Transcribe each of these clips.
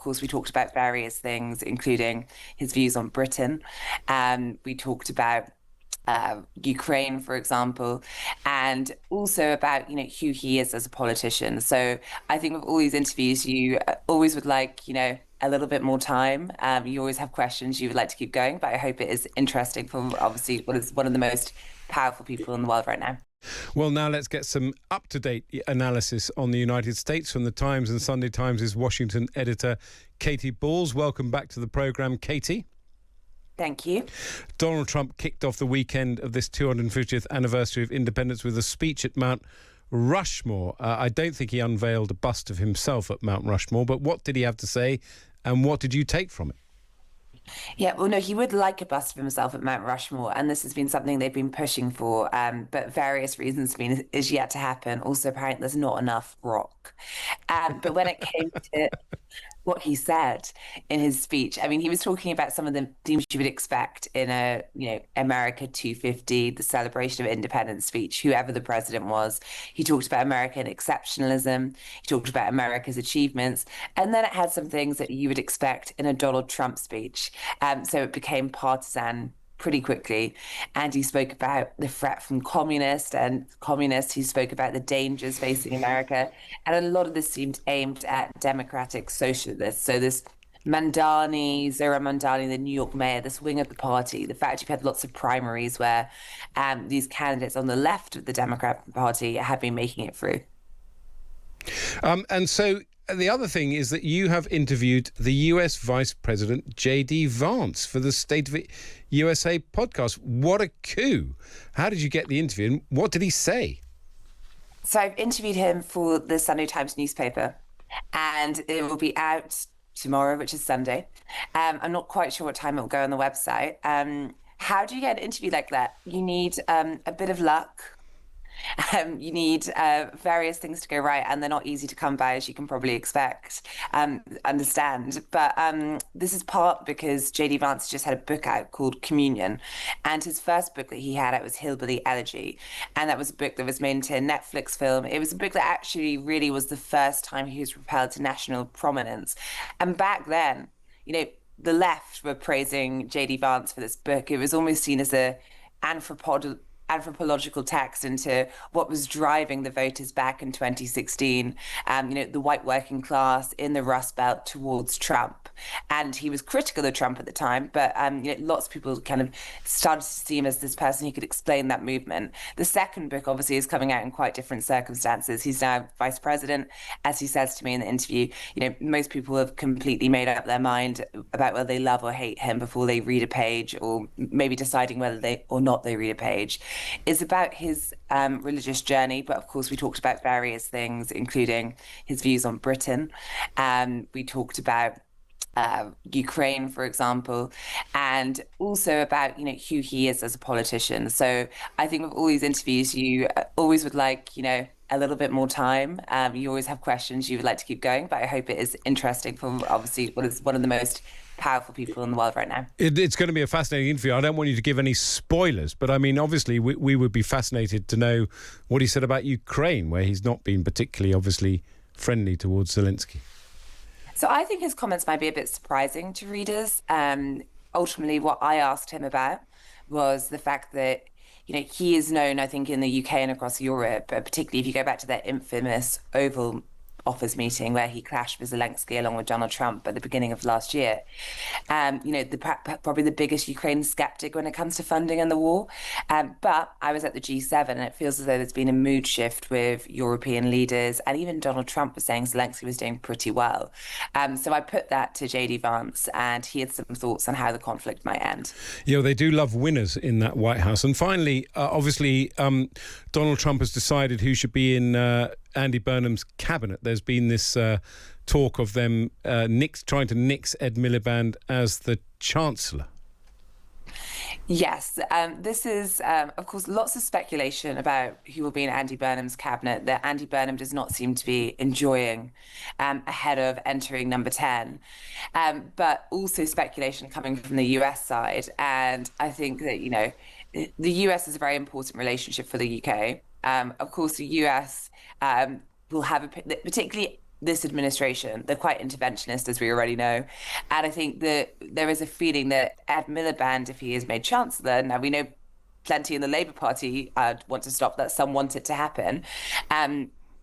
course, we talked about various things, including his views on Britain. We talked about Ukraine, for example, and also about, who he is as a politician. So I think with all these interviews, you always would like, a little bit more time. You always have questions you would like to keep going, but I hope it is interesting for obviously what is one of the most powerful people in the world right now. Well, now let's get some up-to-date analysis on the United States from the Times and Sunday Times' Washington editor, Katy Balls. Welcome back to the programme, Katy. Thank you. Donald Trump kicked off the weekend of this 250th anniversary of independence with a speech at Mount Rushmore. I don't think he unveiled a bust of himself at Mount Rushmore, but what did he have to say and what did you take from it? Yeah, well, no, he would like a bust of himself at Mount Rushmore, and this has been something they've been pushing for, but various reasons mean is yet to happen. Also, apparently, there's not enough rock. But when it came to what he said in his speech, I mean, he was talking about some of the themes you would expect in a, America 250, the celebration of independence speech, whoever the president was. He talked about American exceptionalism. He talked about America's achievements. And then it had some things that you would expect in a Donald Trump speech. So it became partisan pretty quickly. And he spoke about the threat from communists. He spoke about the dangers facing America. And a lot of this seemed aimed at democratic socialists. So this Zohran Mamdani, the New York mayor, this wing of the party, the fact you've had lots of primaries where these candidates on the left of the Democrat Party have been making it through. And so the other thing is that you have interviewed the US Vice President, JD Vance, for the State of USA podcast. What a coup. How did you get the interview and what did he say? So I've interviewed him for the Sunday Times newspaper and it will be out tomorrow, which is Sunday. I'm not quite sure what time it will go on the website. How do you get an interview like that? You need a bit of luck. You need various things to go right, and they're not easy to come by, as you can probably understand. But this is part because JD Vance just had a book out called Communion, and his first book that he had out was Hillbilly Elegy, and that was a book that was made into a Netflix film. It was a book that actually really was the first time he was propelled to national prominence. And back then, the left were praising JD Vance for this book. It was almost seen as a anthropological text into what was driving the voters back in 2016, the white working class in the Rust Belt towards Trump. And he was critical of Trump at the time, but lots of people kind of started to see him as this person who could explain that movement. The second book obviously is coming out in quite different circumstances. He's now vice president. As he says to me in the interview, most people have completely made up their mind about whether they love or hate him before they read a page, or maybe deciding whether they or not they read a page. Is about his religious journey, but of course we talked about various things, including his views on Britain. We talked about Ukraine, for example, and also about, who he is as a politician. So I think with all these interviews, you always would like, a little bit more time. You always have questions you would like to keep going, but I hope it is interesting for obviously what is one of the most powerful people in the world right now. It's going to be a fascinating interview. I don't want you to give any spoilers, but I mean, obviously we would be fascinated to know what he said about Ukraine, where he's not been particularly obviously friendly towards Zelensky. So I think his comments might be a bit surprising to readers. Ultimately, what I asked him about was the fact that, he is known, I think, in the UK and across Europe, particularly if you go back to that infamous Oval Office meeting where he clashed with Zelensky along with Donald Trump at the beginning of last year. Probably the biggest Ukraine skeptic when it comes to funding and the war. But I was at the G7 and it feels as though there's been a mood shift with European leaders, and even Donald Trump was saying Zelensky was doing pretty well. So I put that to JD Vance and he had some thoughts on how the conflict might end. They do love winners in that White House. And finally, obviously, Donald Trump has decided who should be in Andy Burnham's cabinet. There's been this talk of them trying to nix Ed Miliband as the Chancellor. Yes, this is, of course, lots of speculation about who will be in Andy Burnham's cabinet that Andy Burnham does not seem to be enjoying ahead of entering number 10. But also speculation coming from the US side. And I think that, the US is a very important relationship for the UK. Of course, the US will have, particularly this administration, they're quite interventionist, as we already know. And I think that there is a feeling that Ed Miliband, if he is made chancellor, now we know plenty in the Labour Party want to stop that, some want it to happen,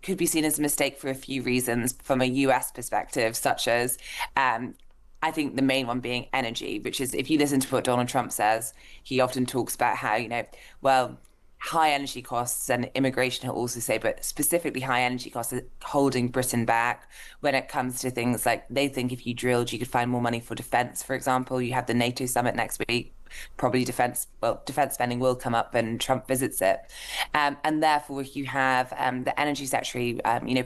could be seen as a mistake for a few reasons from a US perspective, such as I think the main one being energy, which is if you listen to what Donald Trump says, he often talks about how, well, high energy costs and immigration, he'll also say, but specifically high energy costs are holding Britain back when it comes to things like they think if you drilled, you could find more money for defense, for example. You have the NATO summit next week. Probably defense spending will come up when Trump visits it. And therefore, if you have the energy secretary,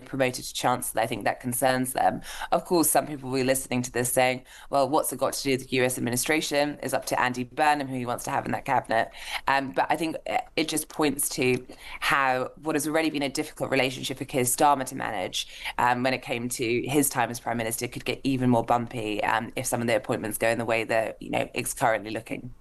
promoted to chancellor, I think that concerns them. Of course, some people will be listening to this saying, well, what's it got to do with the US administration? It's up to Andy Burnham, who he wants to have in that cabinet. But I think it just points to how what has already been a difficult relationship for Keir Starmer to manage when it came to his time as Prime Minister could get even more bumpy if some of the appointments go in the way that, it's currently looking.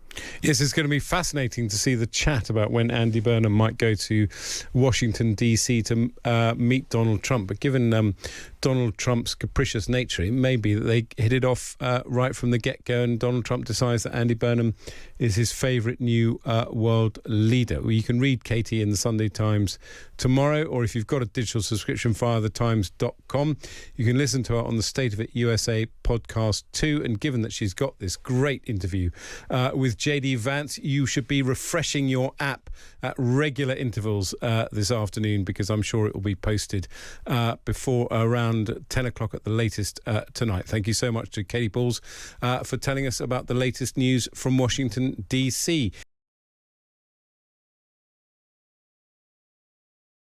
Yes, it's going to be fascinating to see the chat about when Andy Burnham might go to Washington, D.C. to meet Donald Trump. But given Donald Trump's capricious nature, it may be that they hit it off right from the get-go and Donald Trump decides that Andy Burnham is his favourite new world leader. Well, you can read Katy in the Sunday Times tomorrow, or if you've got a digital subscription via thetimes.com, you can listen to her on the State of It USA podcast too. And given that she's got this great interview with JD Vance, you should be refreshing your app at regular intervals this afternoon, because I'm sure it will be posted before around 10 o'clock at the latest tonight. Thank you so much to Katy Balls for telling us about the latest news from Washington, D.C.